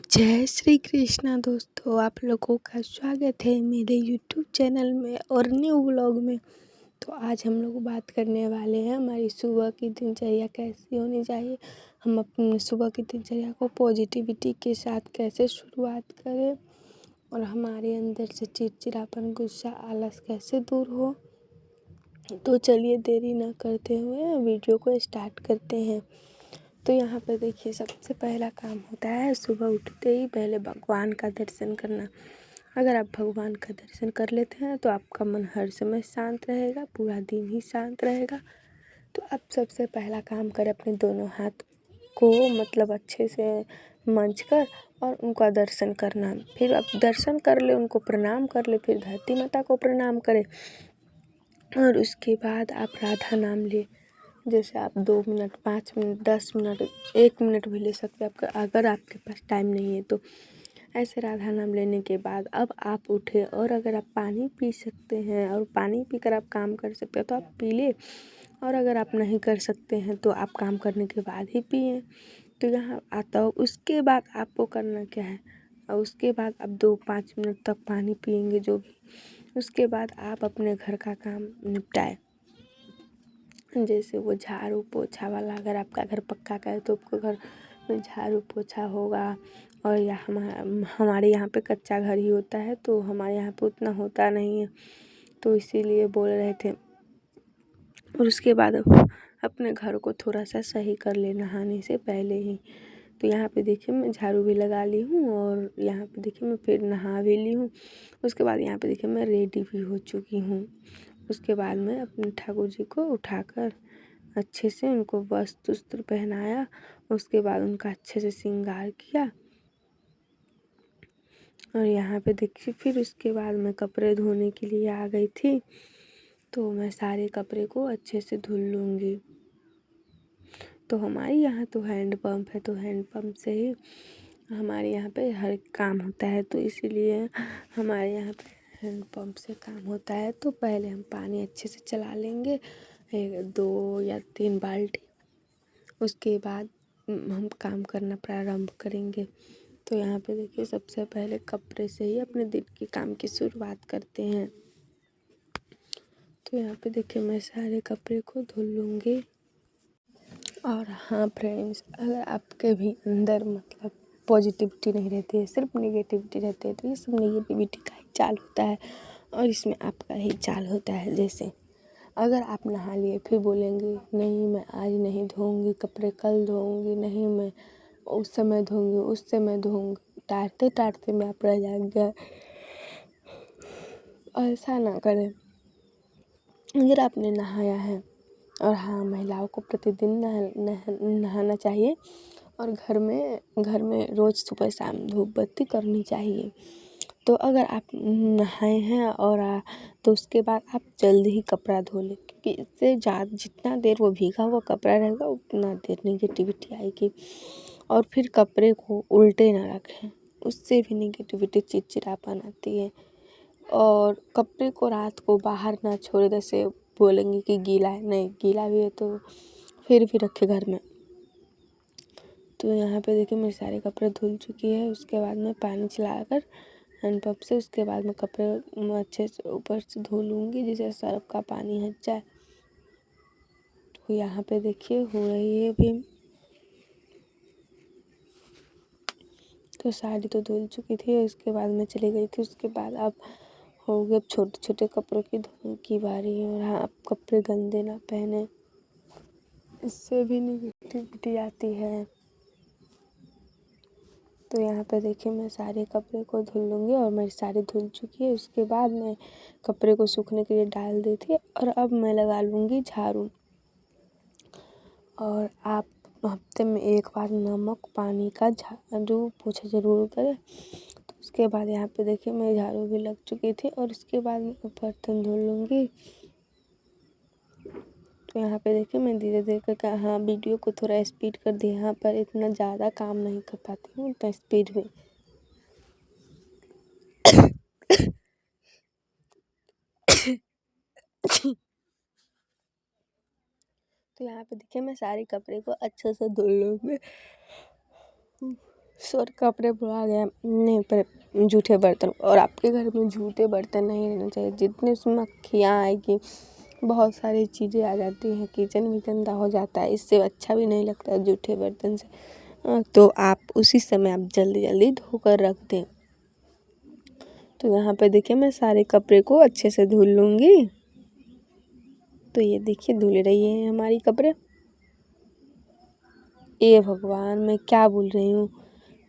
जय श्री कृष्णा दोस्तों, आप लोगों का स्वागत है मेरे यूट्यूब चैनल में और न्यू व्लॉग में। तो आज हम लोग बात करने वाले हैं हमारी सुबह की दिनचर्या कैसी होनी चाहिए। हम अपनी सुबह की दिनचर्या को पॉजिटिविटी के साथ कैसे शुरुआत करें और हमारे अंदर से चिड़चिड़ापन, गुस्सा, आलस कैसे दूर हो। तो चलिए देरी न करते हुए वीडियो को स्टार्ट करते हैं। तो यहाँ पर देखिए, सबसे पहला काम होता है सुबह उठते ही पहले भगवान का दर्शन करना। अगर आप भगवान का दर्शन कर लेते हैं तो आपका मन हर समय शांत रहेगा, पूरा दिन ही शांत रहेगा। तो आप सबसे पहला काम करें, अपने दोनों हाथ को मतलब अच्छे से मंच कर और उनका दर्शन करना। फिर आप दर्शन कर ले, उनको प्रणाम कर ले, फिर धरती माता को प्रणाम करें और उसके बाद आप राधा नाम ले। जैसे आप 2 मिनट, 5 मिनट, 10 मिनट, 1 मिनट भी ले सकते हैं, आपका अगर आपके पास टाइम नहीं है तो। ऐसे राधा नाम लेने के बाद अब आप उठे और अगर आप पानी पी सकते हैं और पानी पीकर आप काम कर सकते हैं तो आप पी ले, और अगर आप नहीं कर सकते हैं तो आप काम करने के बाद ही पिए। तो यहाँ आता हो, उसके बाद आपको करना क्या है, और उसके बाद आप 2-5 मिनट तक पानी पिएंगे जो भी। उसके बाद आप अपने घर का काम निपटाए, जैसे वो झाड़ू पोछा वाला। अगर आपका घर पक्का का है तो आपको घर में झाड़ू पोछा होगा। और या हमारे यहाँ पे कच्चा घर ही होता है तो हमारे यहाँ पे उतना होता नहीं है, तो इसीलिए बोल रहे थे। और उसके बाद अपने घर को थोड़ा सा सही कर ले नहाने से पहले ही। तो यहाँ पे देखिए मैं झाड़ू भी लगा ली हूँ और यहाँ पे देखिए मैं फिर नहा भी ली हूँ। उसके बाद यहाँ पे देखिए मैं रेडी भी हो चुकी हूँ। उसके बाद मैं अपने ठाकुर जी को उठाकर अच्छे से उनको वस्त्र पहनाया। उसके बाद उनका अच्छे से श्रृंगार किया और यहाँ पे देखिए फिर उसके बाद मैं कपड़े धोने के लिए आ गई थी। तो मैं सारे कपड़े को अच्छे से धुल लूँगी। तो हमारे यहाँ तो हैंड पंप है, तो हैंड पंप से ही हमारे यहाँ पे हर काम होता है, तो इसीलिए हमारे यहाँ पे हैंड पंप से काम होता है। तो पहले हम पानी अच्छे से चला लेंगे, 2 या 3 बाल्टी। उसके बाद हम काम करना प्रारंभ करेंगे। तो यहाँ पे देखिए सबसे पहले कपड़े से ही अपने दिन के काम की शुरुआत करते हैं। तो यहाँ पे देखिए मैं सारे कपड़े को धुल लूँगी। और हाँ फ्रेंड्स, अगर आपके भी अंदर मतलब पॉजिटिविटी नहीं रहती है, सिर्फ नेगेटिविटी रहती है, तो ये सब नेगेटिविटी का ही चाल होता है और इसमें आपका ही चाल होता है। जैसे अगर आप नहा लिए फिर बोलेंगे नहीं मैं आज नहीं धोऊंगी कपड़े, कल धोऊंगी, नहीं मैं उस समय धोऊंगी, उस समय धोऊंगी, टारते टारते में आप रह जाएंगे। ऐसा ना करें। अगर आपने नहाया है, और हाँ महिलाओं को प्रतिदिन नहाना चाहिए और घर में रोज़ सुबह शाम धूप बत्ती करनी चाहिए। तो अगर आप नहाए हैं और तो उसके बाद आप जल्दी ही कपड़ा धो लें, क्योंकि इससे ज़्यादा जितना देर वो भीगा हुआ कपड़ा रहेगा उतना देर नेगेटिविटी आएगी। और फिर कपड़े को उल्टे ना रखें, उससे भी नेगेटिविटी, चिड़चिड़ापन आती है। और कपड़े को रात को बाहर ना छोड़े, जैसे बोलेंगे कि गीला है, नहीं गीला भी है तो फिर भी रखे घर में। तो यहाँ पे देखिए मेरे सारे कपड़े धुल चुकी है। उसके बाद मैं पानी चलाकर हैंडपंप से, उसके बाद मैं कपड़े अच्छे से ऊपर से धो लूँगी जिससे सर्फ का पानी हट जाए। तो यहाँ पे देखिए हो रही है अभी। तो साड़ी तो धुल चुकी थी, उसके बाद मैं चली गई थी। उसके बाद अब हो गए छोटे छोटे कपड़ों की धोने की बारी। और हाँ, आप कपड़े गंदे ना पहने, इससे भी नेगेटिविटी आती है। तो यहाँ पे देखिए मैं सारे कपड़े को धुल लूँगी और मेरी साड़ी धुल चुकी है। उसके बाद मैं कपड़े को सूखने के लिए डाल दी थी और अब मैं लगा लूँगी झाड़ू। और आप हफ्ते में 1 बार नमक पानी का झाड़ू पोछा ज़रूर करें। तो उसके बाद यहाँ पे देखिए मेरी झाड़ू भी लग चुकी थी और उसके बाद मैं बर्तन धुल लूँगी। तो यहाँ पे देखिए मैं धीरे धीरे करके हाँ वीडियो को थोड़ा स्पीड कर दिया, यहाँ पर इतना ज़्यादा काम नहीं कर पाती हूँ उतना स्पीड में। तो यहाँ पे देखिए मैं सारे कपड़े को अच्छे से धुल लूँगी। और कपड़े बुआ गया नहीं पर जूठे बर्तन, और आपके घर में जूठे बर्तन नहीं रहने चाहिए। जितने उसमें मक्खियाँ आएगी, बहुत सारी चीज़ें आ जाती हैं, किचन भी गंदा हो जाता है, इससे अच्छा भी नहीं लगता है जूठे बर्तन से। तो आप उसी समय आप जल्दी जल्दी धोकर रख दें। तो यहाँ पे देखिए मैं सारे कपड़े को अच्छे से धुल लूँगी। तो ये देखिए धुल रही है हमारी कपड़े। ये भगवान मैं क्या बोल रही हूँ,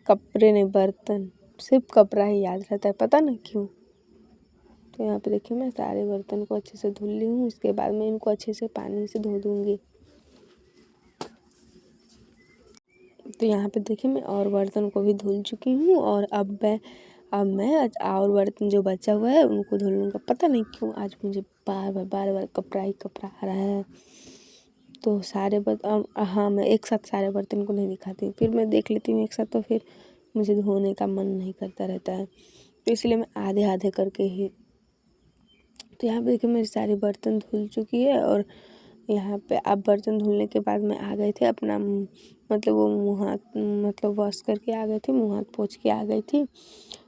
कपड़े नहीं बर्तन, सिर्फ कपड़ा ही याद रहता है, पता नहीं क्यों। तो यहाँ पे देखिए मैं सारे बर्तन को अच्छे से धुल ली हूँ। उसके बाद मैं इनको अच्छे से पानी से धो दूँगी। तो यहाँ पे देखिए मैं और बर्तन को भी धुल चुकी हूँ, और अब मैं और बर्तन जो बचा हुआ है उनको धुल लूँगा। पता नहीं क्यों आज मुझे बार बार कपड़ा ही कपड़ा आ रहा है। तो सारे बर्तन, हाँ, मैं एक साथ सारे बर्तन को नहीं दिखाती हूँ, फिर मैं देख लेती हूँ एक साथ, तो फिर मुझे धोने का मन नहीं करता रहता है, तो इसलिए मैं आधे आधे करके ही। तो यहाँ पे देखिए मेरे सारे बर्तन धुल चुकी है, और यहाँ पे अब बर्तन धुलने के बाद मैं आ गई थी अपना मतलब वो मुँह हाथ मतलब वॉश करके आ गई थी, मुँह हाथ पोंछ के आ गई थी।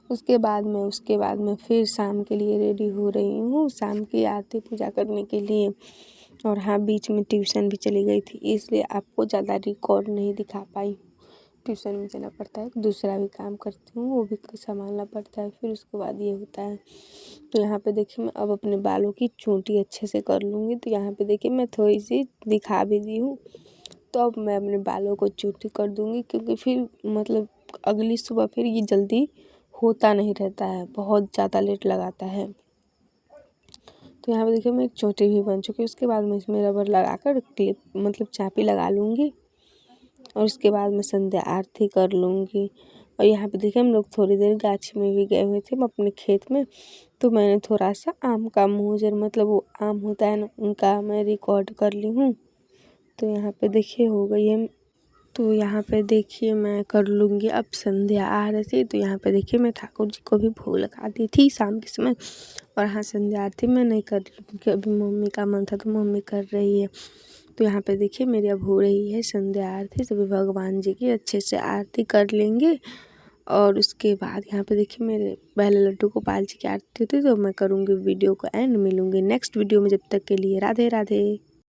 उसके बाद मैं फिर शाम के लिए रेडी हो रही हूँ, शाम की आरती पूजा करने के लिए। और हाँ, बीच में ट्यूशन भी चली गई थी, इसलिए आपको ज़्यादा रिकॉर्ड नहीं दिखा पाई। ट्यूशन में जाना पड़ता है, दूसरा भी काम करती हूँ, वो भी संभालना पड़ता है, फिर उसके बाद ये होता है। तो यहाँ पे देखिए मैं अब अपने बालों की चोटी अच्छे से कर लूँगी। तो यहाँ पे देखिए मैं थोड़ी सी दिखा भी दी हूँ। तो अब मैं अपने बालों को चोटी कर दूँगी, क्योंकि फिर मतलब अगली सुबह फिर ये जल्दी होता नहीं रहता है, बहुत ज़्यादा लेट लगाता है। तो यहाँ पे देखिए मेरी चोटी भी बन चुकी है। उसके बाद मैं इसमें रबर लगाकर क्लिप मतलब चाबी लगा लूँगी, और उसके बाद मैं संध्या आरती कर लूँगी। और यहाँ पे देखिए हम लोग थोड़ी देर गाछी में भी गए हुए थे अपने खेत में, तो मैंने थोड़ा सा आम का मुंजर मतलब वो आम होता है ना, उनका मैं रिकॉर्ड कर ली हूँ। तो यहाँ पे देखिए हो गई है। तो यहाँ पे देखिए मैं कर लूँगी अब संध्या आरती। तो यहाँ पे देखिए मैं ठाकुर जी को भी भोग लगा दी थी शाम के समय। और हाँ, संध्या आरती मैं नहीं कर रही क्योंकि अभी मम्मी का मन था, तो मम्मी कर रही है। तो यहाँ पे देखिए मेरी अब हो रही है संध्या आरती। सभी भगवान जी की अच्छे से आरती कर लेंगे, और उसके बाद यहाँ पे देखिए मेरे पहले लड्डू गोपाल जी की आरती होती है। तो मैं करूँगी वीडियो को एंड, मिलूँगी नेक्स्ट वीडियो में, जब तक के लिए राधे राधे।